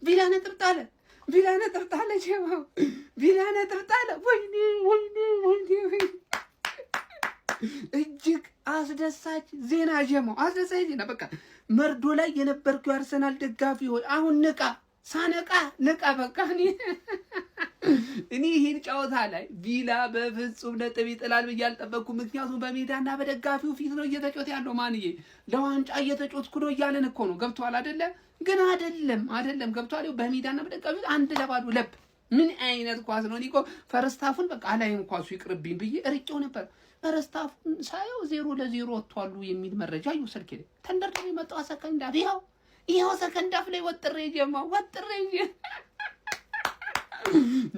ቪላ ነጥብ ጣለ። ቪላ ነጥብ ጣለ። ጀማው ቪላ ነጥብ ጣለ። ወይኔ ወይኔ ወይኔ! እጅግ አስደሳች ዜና ጀማው፣ አስደሳች ዜና። በቃ መርዶ ላይ የነበርኩ አርሰናል ደጋፊ ሆይ አሁን ንቃ፣ ሳነቃ ንቃ። በቃ እኔ ይህን ጨዋታ ላይ ቪላ በፍጹም ነጥብ ይጥላል ብዬ አልጠበቅኩም። ምክንያቱም በሜዳና በደጋፊው ፊት ነው እየተጮተ ያለው። ማንዬ ለዋንጫ እየተጮትኩ ነው እያለን እኮ ነው። ገብቷል አይደለ? ግን አይደለም ገብቷል። በሜዳና በደጋፊው 1-0 ለብ። ምን አይነት ኳስ ነው? እኔ እኮ ፈርስታፉን በቃ አላይም ኳሱ ይቅርብኝ ብዬ እርቄው ነበር። ፈርስታፉን ሳየው 0-0 ወጥቷሉ የሚል መረጃ ይወሰድክ ይል ተንደርድሮ የመጣው ሰከንዳፍ ይኸው ሰከንዳፍ ላይ ወጥሬ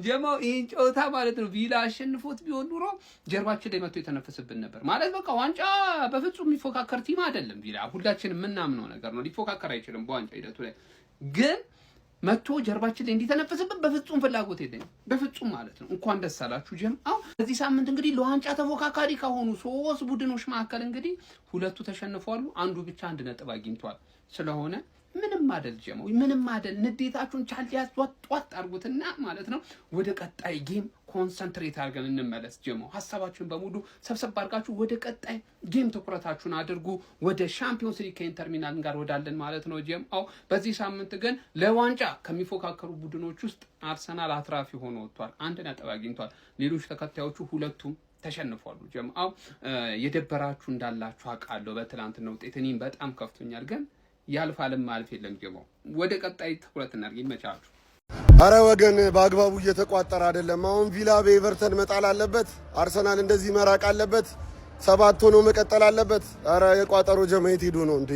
ጀማው ይህን ጨዋታ ማለት ነው ቪላ አሸንፎት ቢሆን ኑሮ ጀርባችን ላይ መጥቶ የተነፈስብን ነበር ማለት በቃ ዋንጫ በፍጹም የሚፎካከር ቲም አይደለም ቪላ። ሁላችንም የምናምነው ነገር ነው። ሊፎካከር አይችልም በዋንጫ ሂደቱ ላይ ግን መጥቶ ጀርባችን ላይ እንዲተነፈስብን በፍጹም ፍላጎት የለኝም። በፍጹም ማለት ነው። እንኳን ደስ አላችሁ ጀማው። በዚህ ሳምንት እንግዲህ ለዋንጫ ተፎካካሪ ከሆኑ 3 ቡድኖች መካከል እንግዲህ 2 ተሸንፈዋል፣ አንዱ ብቻ 1 ነጥብ አግኝቷል። ስለሆነ ምንም አይደል ጀማው፣ ምንም አይደል። ንዴታችሁን ቻልያዝ ወጣት አድርጉትና ማለት ነው ወደ ቀጣይ ጌም ኮንሰንትሬት አድርገን እንመለስ ጀማው። ሐሳባችሁን በሙሉ ሰብሰብ አድርጋችሁ ወደ ቀጣይ ጌም ትኩረታችሁን አድርጉ። ወደ ሻምፒዮንስ ሊግ ከኢንተር ሚላን ጋር ወዳለን ማለት ነው ጀማው። በዚህ ሳምንት ግን ለዋንጫ ከሚፎካከሩ ቡድኖች ውስጥ አርሰናል አትራፊ ሆኖ ወጥቷል፣ 1 ነጥብ አግኝቷል። ሌሎች ተከታዮቹ 2ቱም ተሸንፏሉ ጀማው። የደበራችሁ እንዳላችሁ አውቃለሁ በትላንትና ውጤት። እኔም በጣም ከፍቶኛል ግን ያልፋልም ማልፍ የለም ጀማው። ወደ ቀጣይ ትኩረት እናድርግ። ይመቻችሁ። አረ ወገን በአግባቡ እየተቋጠረ አይደለም። አሁን ቪላ በኤቨርተን መጣል አለበት። አርሰናል እንደዚህ መራቅ አለበት። 7 ሆኖ መቀጠል አለበት። አረ የቋጠሮ ጀማይት ሄዶ ነው እንዴ?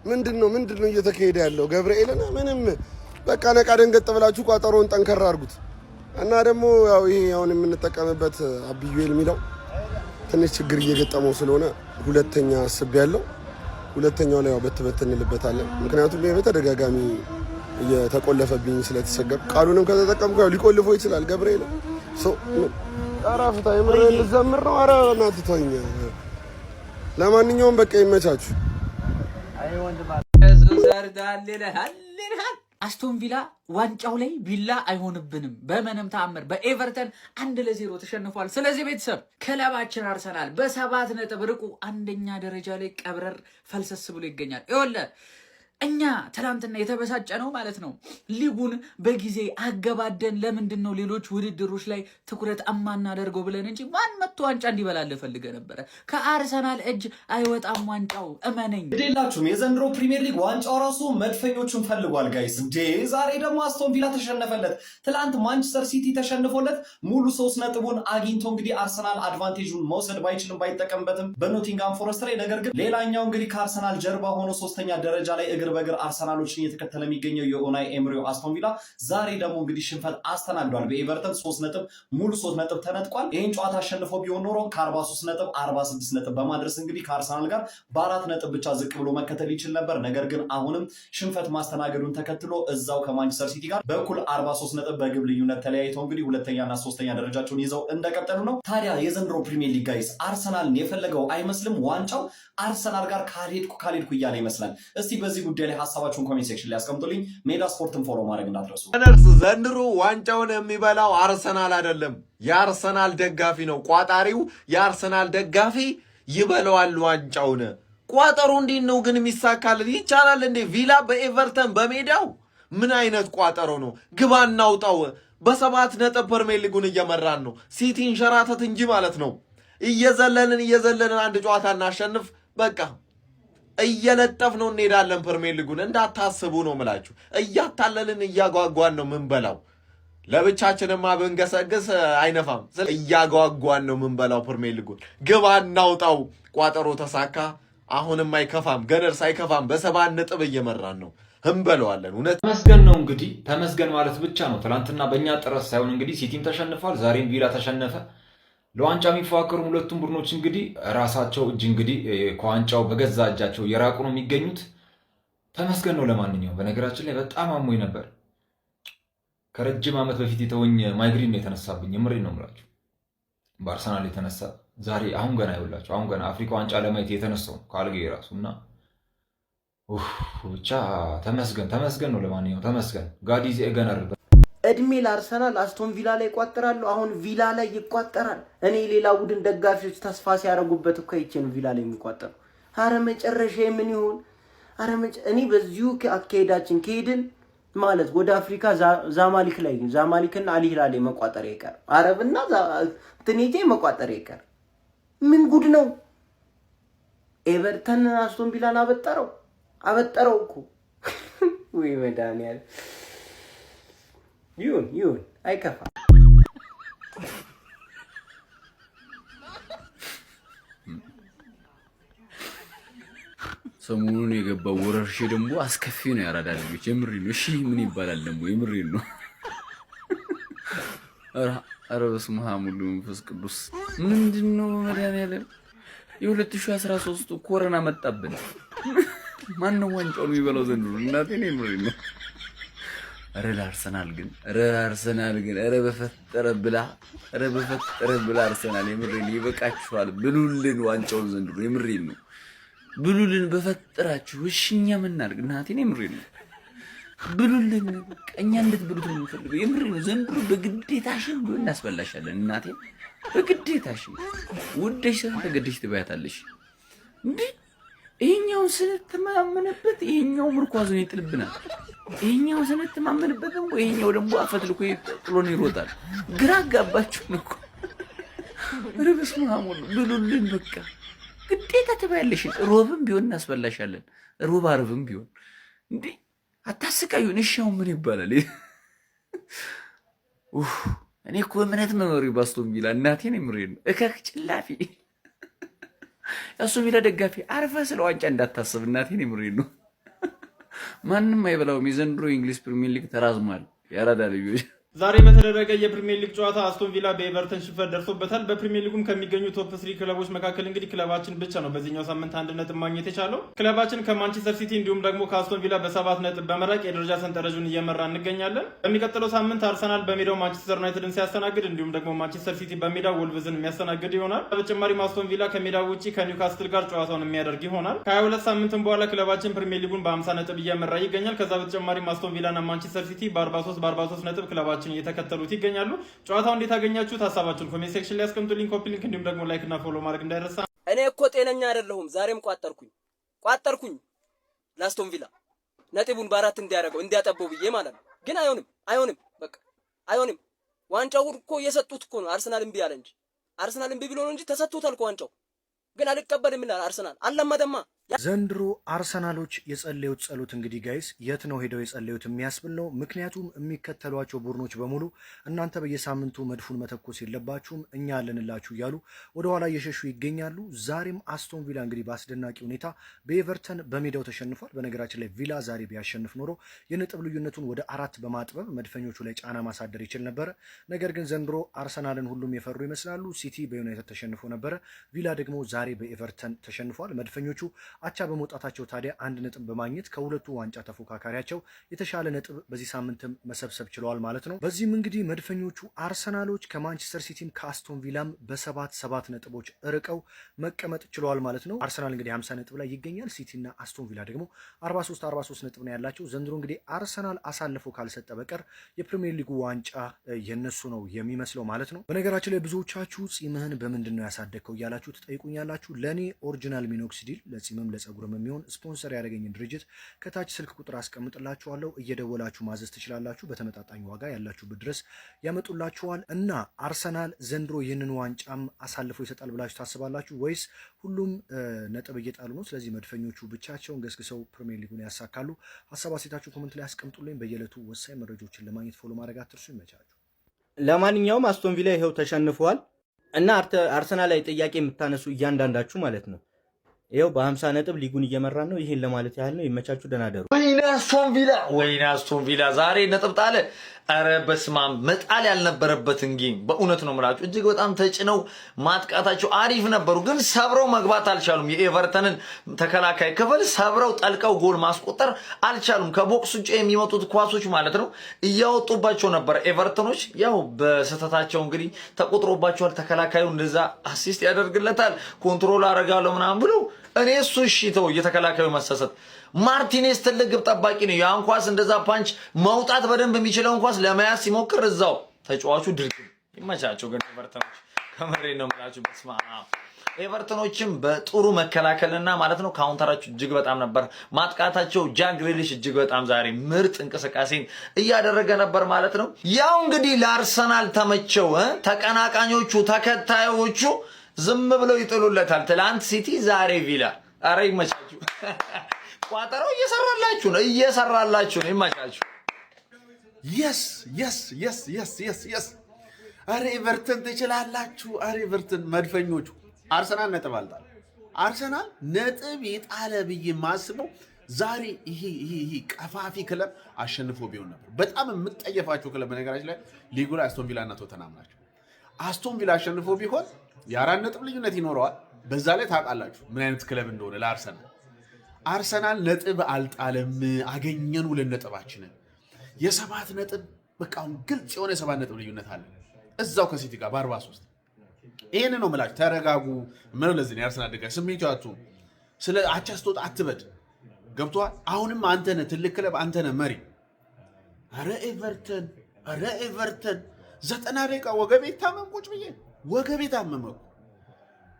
ምንድነው እየተካሄደ ያለው? ገብርኤልና ምንም በቃ ነቃ ደንገጥ ብላችሁ ቋጠሮን ጠንከር አድርጉት እና ደግሞ ያው ይሄ አሁን የምንጠቀምበት አብዩኤል የሚለው ትንሽ ችግር እየገጠመው ስለሆነ ሁለተኛ አስብ ያለው ሁለተኛው ላይ ያው በትበት እንልበታለን። ምክንያቱም በተደጋጋሚ እየተቆለፈብኝ ስለተቸገር ቃሉንም ከተጠቀምኩ ያው ሊቆልፎ ይችላል። ገብርኤል አራፍታ የምረን ዘምር ነው። አረ እናንተ ተወኝ። ለማንኛውም በቃ ይመቻችሁ። አይ ወንድማ አስቶን ቪላ ዋንጫው ላይ ቢላ አይሆንብንም በመንም ተአምር። በኤቨርተን 1-0 ተሸንፏል። ስለዚህ ቤተሰብ ክለባችን አርሰናል በ7 ነጥብ ርቁ 1ኛ ደረጃ ላይ ቀብረር ፈልሰስ ብሎ ይገኛል። ይኸውልህ እኛ ትናንትና የተበሳጨ ነው ማለት ነው። ሊጉን በጊዜ አገባደን ለምንድን ነው ሌሎች ውድድሮች ላይ ትኩረት አማናደርገው ብለን እንጂ ማን መጥቶ ዋንጫ እንዲበላል ፈልገ ነበረ። ከአርሰናል እጅ አይወጣም ዋንጫው፣ እመነኝ። ግዴላችሁም የዘንድሮ ፕሪሚየር ሊግ ዋንጫው ራሱ መድፈኞቹን ፈልጓል ጋይስ። ዛሬ ደግሞ አስቶን ቪላ ተሸነፈለት። ትላንት ማንቸስተር ሲቲ ተሸንፎለት ሙሉ 3 ነጥቡን አግኝቶ እንግዲህ አርሰናል አድቫንቴጁን መውሰድ ባይችልም ባይጠቀምበትም በኖቲንጋም ፎረስት ላይ ነገር ግን ሌላኛው እንግዲህ ከአርሰናል ጀርባ ሆኖ 3ኛ ደረጃ ላይ እግር በእግር አርሰናሎችን እየተከተለ የሚገኘው የኡናይ ኤምሪው አስቶን ቪላ ዛሬ ደግሞ እንግዲህ ሽንፈት አስተናግዷል። በኤቨርተን 3 ነጥብ ሙሉ 3 ነጥብ ተነጥቋል። ይህን ጨዋታ አሸንፎ ቢሆን ኖሮ ከ43 ነጥብ 46 ነጥብ በማድረስ እንግዲህ ከአርሰናል ጋር በ4 ነጥብ ብቻ ዝቅ ብሎ መከተል ይችል ነበር። ነገር ግን አሁንም ሽንፈት ማስተናገዱን ተከትሎ እዛው ከማንቸስተር ሲቲ ጋር በኩል 43 ነጥብ በግብ ልዩነት ተለያይተው እንግዲህ 2ኛና 3ኛ ደረጃቸውን ይዘው እንደቀጠሉ ነው። ታዲያ የዘንድሮ ፕሪሚየር ሊግ ጋይስ አርሰናልን የፈለገው አይመስልም። ዋንጫው አርሰናል ጋር ካልሄድኩ እያለ ይመስላል። እስቲ በዚህ ጉዳይ ላይ ሀሳባችሁን ኮሜንት ሴክሽን ላይ አስቀምጡልኝ። ሜዳ ስፖርትን ፎሎ ማድረግ እንዳትረሱ። ዘንድሮ ዋንጫውን የሚበላው አርሰናል አይደለም፣ የአርሰናል ደጋፊ ነው። ቋጣሪው የአርሰናል ደጋፊ ይበላዋል ዋንጫውን። ቋጠሮ እንዴት ነው ግን የሚሳካልን? ይቻላል እንዴ? ቪላ በኤቨርተን በሜዳው ምን አይነት ቋጠሮ ነው? ግባ እናውጣው። በ7 ነጥብ ፕሪሚየር ሊጉን እየመራን ነው። ሲቲ እንሸራተት እንጂ ማለት ነው። እየዘለልን አንድ ጨዋታ እናሸንፍ በቃ እየለጠፍ ነው እንሄዳለን። ፕሪሚየር ሊጉን እንዳታስቡ ነው ምላችሁ። እያታለልን እያጓጓን ነው ምንበላው። ለብቻችንማ ብንገሰግስ አይነፋም። እያጓጓን ነው ምንበላው ፕሪሚየር ሊጉን። ግባ እናውጣው። ቋጠሮ ተሳካ። አሁንም አይከፋም፣ ገነርስ አይከፋም። በ7 ነጥብ እየመራን ነው፣ እንበለዋለን። እውነት ተመስገን ነው እንግዲህ ተመስገን ማለት ብቻ ነው። ትናንትና በእኛ ጥረት ሳይሆን እንግዲህ ሲቲም ተሸንፏል፣ ዛሬም ቪላ ተሸነፈ። ለዋንጫ የሚፎካከሩ ሁለቱም ቡድኖች እንግዲህ ራሳቸው እጅ እንግዲህ ከዋንጫው በገዛ እጃቸው የራቁ ነው የሚገኙት። ተመስገን ነው። ለማንኛውም በነገራችን ላይ በጣም አሞኝ ነበር። ከረጅም ዓመት በፊት የተወኝ ማይግሪን ነው የተነሳብኝ። የምሬን ነው የምላችሁ። በአርሰናል የተነሳ ዛሬ አሁን ገና ይውላችሁ አሁን ገና አፍሪካ ዋንጫ ለማየት የተነሳው ካልጌ ራሱና ብቻ ተመስገን ነው። ለማንኛውም ተመስገን ጋዲዚ ኤገነር እድሜ ለአርሰናል አስቶን ቪላ ላይ ይቋጠራሉ። አሁን ቪላ ላይ ይቋጠራል። እኔ ሌላ ቡድን ደጋፊዎች ተስፋ ሲያደርጉበት እኮ ይቼን ቪላ ላይ የሚቋጠሩ አረ መጨረሻ ምን ይሆን? እኔ በዚሁ አካሄዳችን ከሄድን ማለት ወደ አፍሪካ ዛማሊክና አልሂላል መቋጠር ይቀር፣ አረብና ትኔቴ መቋጠር ይቀር። ምን ጉድ ነው? ኤቨርተን አስቶን ቪላን አበጠረው እኮ ወይ መድኃኒዓለም። ይሁን አይከፋም። ሰሞኑን የገባው ወረርሽ ደግሞ አስከፊ ነው። ያራዳ ልጆች የምሬ ነው። እሺ ምን ይባላል ደግሞ የምሬ ነው። ኧረ በስመ አብ ወወልድ ወመንፈስ ቅዱስ ምንድነው መድኃኒዓለም? የ2013 ኮሮና መጣብን። ማን ነው ዋንጫውን የሚበላው ዘንድሮ? እናቴ ነው የምሬ ነው። ኧረ ለአርሰናል ግን ኧረ በፈጠረ ብላ አርሰናል የምሬ ነው። ይበቃችኋል። ብሉልን ዋንጫውን ዘንድሮ የምሬ ነው። ብሉልን በፈጠራችሁ። እሺ እኛ ምን እናድርግ? እናቴን የምሬን ነው። ብሉልን በቃ እኛ እንድትብሉት ነው የምፈልገው። የምሬን ነው። ዘንድሮ በግዴታሽን ብሎ እናስበላሻለን። እናቴን በግዴታሽን ውደሽ ሰን ተገደሽ ትበያታለሽ እንዴ? ይሄኛውን ስንተማመንበት ይሄኛው ምርኳዙን ይጥልብናል። ይሄኛው ስንተማመንበት ደግሞ ይሄኛው ደግሞ አፈትልኮ ጥሎን ይሮጣል። ግራ አጋባችሁን እኮ። ኧረ በስመ አብ ብሉልን በቃ ግዴታ ትበያለሽ። ሮብም ቢሆን እናስበላሻለን። ሮብ አርብም ቢሆን እንዴ አታስቃዩን። እሺ አሁን ምን ይባላል? እኔ እኮ እምነት መኖሪ ባስቶን ቪላ እናቴን የምሬን ነው። እከክ ጭላፊ አስቶን ቪላ ደጋፊ አርፈ ስለ ዋንጫ እንዳታስብ እናቴን የምሬን ነው። ማንም አይበላውም። የዘንድሮ የእንግሊዝ ፕሪሚየር ሊግ ተራዝሟል። ያራዳ ልጆች ዛሬ በተደረገ የፕሪሚየር ሊግ ጨዋታ አስቶን ቪላ በኤቨርተን ሽንፈት ደርሶበታል። በፕሪሚየር ሊጉም ከሚገኙ ቶፕ 3 ክለቦች መካከል እንግዲህ ክለባችን ብቻ ነው በዚህኛው ሳምንት አንድ ነጥብ ማግኘት የቻለው። ክለባችን ከማንቸስተር ሲቲ እንዲሁም ደግሞ ከአስቶን ቪላ በ7 ነጥብ በመራቅ የደረጃ ሰንጠረዡን እየመራ እንገኛለን። በሚቀጥለው ሳምንት አርሰናል በሜዳው ማንቸስተር ዩናይትድን ሲያስተናግድ እንዲሁም ደግሞ ማንቸስተር ሲቲ በሜዳው ወልቭዝን የሚያስተናግድ ይሆናል። በተጨማሪም አስቶን ቪላ ከሜዳው ውጪ ከኒውካስትል ጋር ጨዋታውን የሚያደርግ ይሆናል። ከ22 ሳምንትም በኋላ ክለባችን ፕሪሚየር ሊጉን በ50 ነጥብ እየመራ ይገኛል። ከዛ በተጨማሪም አስቶን ቪላና ማንቸስተር ሲቲ በ43 ነጥብ ክለባችን እየተከተሉት ይገኛሉ። ጨዋታው እንዴት አገኛችሁት? ሀሳባችሁን ኮሜንት ሴክሽን ላይ አስቀምጡልኝ። ኮፒ ሊንክ እንዲሁም ደግሞ ላይክ እና ፎሎ ማድረግ እንዳይረሳ። እኔ እኮ ጤነኛ አይደለሁም። ዛሬም ቋጠርኩኝ ለአስቶን ቪላ ነጥቡን በ4 እንዲያጠበው ብዬ ማለት ነው። ግን አይሆንም በቃ አይሆንም። ዋንጫው እኮ እየሰጡት እኮ ነው። አርሰናል እምቢ አለ እንጂ አርሰናል እምቢ ብሎ ነው እንጂ ተሰጥቶታል እኮ ዋንጫው። ግን አልቀበልም ይላል አርሰናል። አለመደማ ዘንድሮ አርሰናሎች የጸለዩት ጸሎት እንግዲህ ጋይስ የት ነው ሄደው የጸለዩት የሚያስብል ነው። ምክንያቱም የሚከተሏቸው ቡድኖች በሙሉ እናንተ በየሳምንቱ መድፉን መተኮስ የለባችሁም እኛ አለንላችሁ እያሉ ወደኋላ እየሸሹ ይገኛሉ። ዛሬም አስቶን ቪላ እንግዲህ በአስደናቂ ሁኔታ በኤቨርተን በሜዳው ተሸንፏል። በነገራችን ላይ ቪላ ዛሬ ቢያሸንፍ ኖሮ የነጥብ ልዩነቱን ወደ 4 በማጥበብ መድፈኞቹ ላይ ጫና ማሳደር ይችል ነበረ። ነገር ግን ዘንድሮ አርሰናልን ሁሉም የፈሩ ይመስላሉ። ሲቲ በዩናይትድ ተሸንፎ ነበረ። ቪላ ደግሞ ዛሬ በኤቨርተን ተሸንፏል። መድፈኞቹ አቻ በመውጣታቸው ታዲያ 1 ነጥብ በማግኘት ከሁለቱ ዋንጫ ተፎካካሪያቸው የተሻለ ነጥብ በዚህ ሳምንትም መሰብሰብ ችለዋል ማለት ነው። በዚህም እንግዲህ መድፈኞቹ አርሰናሎች ከማንቸስተር ሲቲም ከአስቶን ቪላም በ7 ነጥቦች ርቀው መቀመጥ ችለዋል ማለት ነው። አርሰናል እንግዲህ 50 ነጥብ ላይ ይገኛል። ሲቲና አስቶን ቪላ ደግሞ 43 ነጥብ ነው ያላቸው። ዘንድሮ እንግዲህ አርሰናል አሳልፎ ካልሰጠ በቀር የፕሪሚየር ሊጉ ዋንጫ የነሱ ነው የሚመስለው ማለት ነው። በነገራችን ላይ ብዙዎቻችሁ ጺምህን በምንድን ነው ያሳደግከው እያላችሁ ትጠይቁኛላችሁ። ለእኔ ኦሪጂናል ሚኖክሲዲል ለጺምም ለጸጉርም የሚሆን ስፖንሰር ያደረገኝን ድርጅት ከታች ስልክ ቁጥር አስቀምጥላችኋለሁ። እየደወላችሁ ማዘዝ ትችላላችሁ። በተመጣጣኝ ዋጋ ያላችሁበት ድረስ ያመጡላችኋል። እና አርሰናል ዘንድሮ ይህንን ዋንጫም አሳልፎ ይሰጣል ብላችሁ ታስባላችሁ ወይስ ሁሉም ነጥብ እየጣሉ ነው? ስለዚህ መድፈኞቹ ብቻቸውን ገስግሰው ፕሪሚየር ሊጉን ያሳካሉ? ሀሳብ አስተያየታችሁ ኮሜንት ላይ አስቀምጡልኝ። በየዕለቱ ወሳኝ መረጃዎችን ለማግኘት ፎሎ ማድረግ አትርሱ። ይመቻችሁ። ለማንኛውም አስቶን ቪላ ይኸው ተሸንፈዋል እና አርሰናል ላይ ጥያቄ የምታነሱ እያንዳንዳችሁ ማለት ነው ይኸው በ50 ነጥብ ሊጉን እየመራን ነው። ይሄን ለማለት ያህል ነው። ይመቻችሁ፣ ደህና ደሩ። ወይኔ አስቶን ቪላ ዛሬ ነጥብ ጣለ። ኧረ በስመ አብ መጣል ያልነበረበትን ጌም በእውነት ነው የምላችሁ። እጅግ በጣም ተጭነው ማጥቃታቸው አሪፍ ነበሩ፣ ግን ሰብረው መግባት አልቻሉም። የኤቨርተንን ተከላካይ ክፍል ሰብረው ጠልቀው ጎል ማስቆጠር አልቻሉም። ከቦክስ ውጭ የሚመጡት ኳሶች ማለት ነው እያወጡባቸው ነበር። ኤቨርተኖች ያው በስህተታቸው እንግዲህ ተቆጥሮባቸዋል። ተከላካዩ እንደዛ አሲስት ያደርግለታል ኮንትሮል አደርጋለሁ ምናምን ብሎ እኔ እሱ እሺ ተው እየተከላካዩ መሰሰት ማርቲኔዝ ትልቅ ግብ ጠባቂ ነው። ያን ኳስ እንደዛ ፓንች መውጣት በደንብ የሚችለውን ኳስ ለመያዝ ሲሞክር እዛው ተጫዋቹ ድርግም። ይመቻቸው ግን ኤቨርተኖች ከመሬ ነው የምላችሁ። በስመ አብ ኤቨርተኖችም በጥሩ መከላከልና ማለት ነው ካውንተራቸው እጅግ በጣም ነበር። ማጥቃታቸው ጃክ ግሪሊሽ እጅግ በጣም ዛሬ ምርጥ እንቅስቃሴን እያደረገ ነበር ማለት ነው። ያው እንግዲህ ለአርሰናል ተመቸው። ተቀናቃኞቹ ተከታዮቹ ዝም ብለው ይጥሉለታል። ትላንት ሲቲ፣ ዛሬ ቪላ። አረ ይመቻችሁ። ቋጠሮ እየሰራላችሁ ነው ይመቻችሁ። የስ አረ ኤቨርተን ትችላላችሁ። አረ ኤቨርተን መድፈኞቹ አርሰናል ነጥብ አልጣል። አርሰናል ነጥብ የጣለ ብዬ ማስበው ዛሬ ይሄ ቀፋፊ ክለብ አሸንፎ ቢሆን ነበር። በጣም የምጠየፋቸው ክለብ በነገራችን ላይ ሊጉ ላይ አስቶን ቪላ እና ቶተናም ናቸው። አስቶን ቪላ አሸንፎ ቢሆን የ4 ነጥብ ልዩነት ይኖረዋል። በዛ ላይ ታውቃላችሁ ምን አይነት ክለብ እንደሆነ ለአርሰናል። አርሰናል ነጥብ አልጣለም። አገኘን 2 ነጥባችንን የ7 ነጥብ በቃ ግልጽ የሆነ የ7 ነጥብ ልዩነት አለ እዛው ከሲቲ ጋር በ43። ይሄን ነው የምላችሁ። ተረጋጉ። ምን ለዚህ ነው የአርሰናል ደጋፊ ስሜቱ ያቱ ስለ አቻ ስትወጣ አትበድ። ገብቶሃል? አሁንም አንተ ነህ ትልቅ ክለብ፣ አንተ ነህ መሪ። አረ ኤቨርተን 90 ደቂቃ ወገቤ ታመም ቁጭ ብዬ ወገቤ ታመመኩ።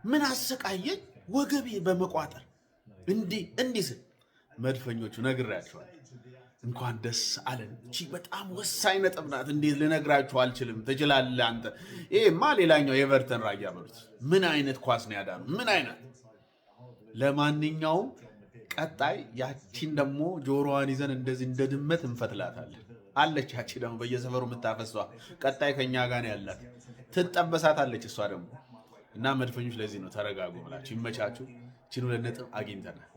ምን አሰቃየኝ ወገቤ በመቋጠር እንዲህ ስል መድፈኞቹ ነግራቸዋል። እንኳን ደስ አለን። እቺ በጣም ወሳኝ ነጥብ ናት። እንዴት ልነግራችሁ አልችልም። ትችላለህ አንተ። ይሄማ ሌላኛው ኤቨርተን ራያ በሉት። ምን አይነት ኳስ ነው ያዳነው! ምን አይነት። ለማንኛውም ቀጣይ ያቺን ደግሞ ጆሮዋን ይዘን እንደዚህ እንደ ድመት እንፈትላታለን። አለች ያቺ ደግሞ በየሰፈሩ የምታፈሷ ቀጣይ ከኛ ጋር ነው ያላት። ትጠበሳታለች እሷ ደግሞ። እና መድፈኞች ለዚህ ነው ተረጋጉ ብላችሁ ይመቻችሁ። እቺን 2 ነጥብ አግኝተናል።